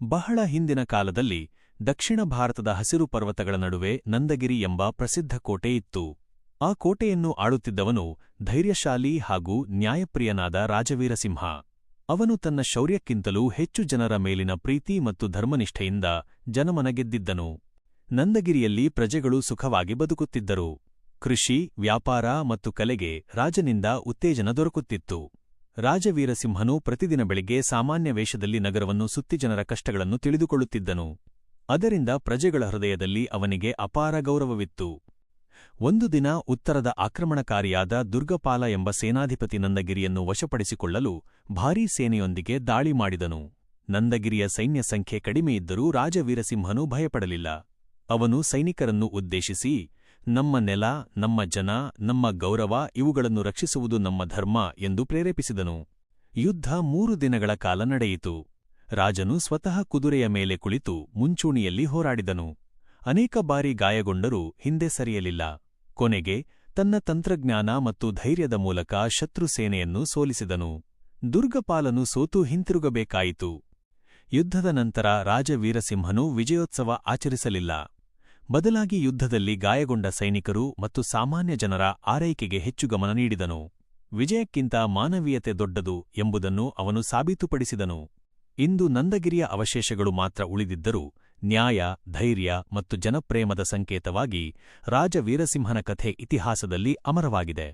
ಬಹಳ ಹಿಂದಿನ ಕಾಲದಲ್ಲಿ ದಕ್ಷಿಣ ಭಾರತದ ಹಸಿರು ಪರ್ವತಗಳ ನಡುವೆ ನಂದಗಿರಿ ಎಂಬ ಪ್ರಸಿದ್ಧ ಕೋಟೆ ಇತ್ತು. ಆ ಕೋಟೆಯನ್ನು ಆಳುತ್ತಿದ್ದವನು ಧೈರ್ಯಶಾಲಿ ಹಾಗೂ ನ್ಯಾಯಪ್ರಿಯನಾದ ರಾಜವೀರಸಿಂಹ. ಅವನು ತನ್ನ ಶೌರ್ಯಕ್ಕಿಂತಲೂ ಹೆಚ್ಚು ಜನರ ಮೇಲಿನ ಪ್ರೀತಿ ಮತ್ತು ಧರ್ಮನಿಷ್ಠೆಯಿಂದ ಜನಮನ ಗೆದ್ದಿದ್ದನು. ನಂದಗಿರಿಯಲ್ಲಿ ಪ್ರಜೆಗಳು ಸುಖವಾಗಿ ಬದುಕುತ್ತಿದ್ದರು. ಕೃಷಿ, ವ್ಯಾಪಾರ ಮತ್ತು ಕಲೆಗೆ ರಾಜನಿಂದ ಉತ್ತೇಜನ ದೊರಕುತ್ತಿತ್ತು. ರಾಜವೀರಸಿಂಹನು ಪ್ರತಿದಿನ ಬೆಳಿಗ್ಗೆ ಸಾಮಾನ್ಯ ವೇಷದಲ್ಲಿ ನಗರವನ್ನು ಸುತ್ತಿ ಜನರ ಕಷ್ಟಗಳನ್ನು ತಿಳಿದುಕೊಳ್ಳುತ್ತಿದ್ದನು. ಅದರಿಂದ ಪ್ರಜೆಗಳ ಹೃದಯದಲ್ಲಿ ಅವನಿಗೆ ಅಪಾರ ಗೌರವವಿತ್ತು. ಒಂದು ದಿನ ಉತ್ತರದ ಆಕ್ರಮಣಕಾರಿಯಾದ ದುರ್ಗಪಾಲ ಎಂಬ ಸೇನಾಧಿಪತಿ ನಂದಗಿರಿಯನ್ನು ವಶಪಡಿಸಿಕೊಳ್ಳಲು ಭಾರೀ ಸೇನೆಯೊಂದಿಗೆ ದಾಳಿ ಮಾಡಿದನು. ನಂದಗಿರಿಯ ಸೈನ್ಯ ಸಂಖ್ಯೆ ಕಡಿಮೆಯಿದ್ದರೂ ರಾಜವೀರಸಿಂಹನು ಭಯಪಡಲಿಲ್ಲ. ಅವನು ಸೈನಿಕರನ್ನು ಉದ್ದೇಶಿಸಿ, ನಮ್ಮ ನೆಲ, ನಮ್ಮ ಜನ, ನಮ್ಮ ಗೌರವ ಇವುಗಳನ್ನು ರಕ್ಷಿಸುವುದು ನಮ್ಮ ಧರ್ಮ ಎಂದು ಪ್ರೇರೇಪಿಸಿದನು. ಯುದ್ಧ 3 ದಿನಗಳ ಕಾಲ ನಡೆಯಿತು. ರಾಜನು ಸ್ವತಃ ಕುದುರೆಯ ಮೇಲೆ ಕುಳಿತು ಮುಂಚೂಣಿಯಲ್ಲಿ ಹೋರಾಡಿದನು. ಅನೇಕ ಬಾರಿ ಗಾಯಗೊಂಡರೂ ಹಿಂದೆ ಸರಿಯಲಿಲ್ಲ. ಕೊನೆಗೆ ತನ್ನ ತಂತ್ರಜ್ಞಾನ ಮತ್ತು ಧೈರ್ಯದ ಮೂಲಕ ಶತ್ರು ಸೇನೆಯನ್ನು ಸೋಲಿಸಿದನು. ದುರ್ಗಪಾಲನು ಸೋತು ಹಿಂತಿರುಗಬೇಕಾಯಿತು. ಯುದ್ಧದ ನಂತರ ರಾಜವೀರಸಿಂಹನು ವಿಜಯೋತ್ಸವ ಆಚರಿಸಲಿಲ್ಲ. ಬದಲಾಗಿ ಯುದ್ಧದಲ್ಲಿ ಗಾಯಗೊಂಡ ಸೈನಿಕರು ಮತ್ತು ಸಾಮಾನ್ಯ ಜನರ ಆರೈಕೆಗೆ ಹೆಚ್ಚು ಗಮನ ನೀಡಿದನು. ವಿಜಯಕ್ಕಿಂತ ಮಾನವೀಯತೆ ದೊಡ್ಡದು ಎಂಬುದನ್ನು ಅವನು ಸಾಬೀತುಪಡಿಸಿದನು. ಇಂದು ನಂದಗಿರಿಯ ಅವಶೇಷಗಳು ಮಾತ್ರ ಉಳಿದಿದ್ದರೂ ನ್ಯಾಯ, ಧೈರ್ಯ ಮತ್ತು ಜನಪ್ರೇಮದ ಸಂಕೇತವಾಗಿ ರಾಜವೀರಸಿಂಹನ ಕಥೆ ಇತಿಹಾಸದಲ್ಲಿ ಅಮರವಾಗಿದೆ.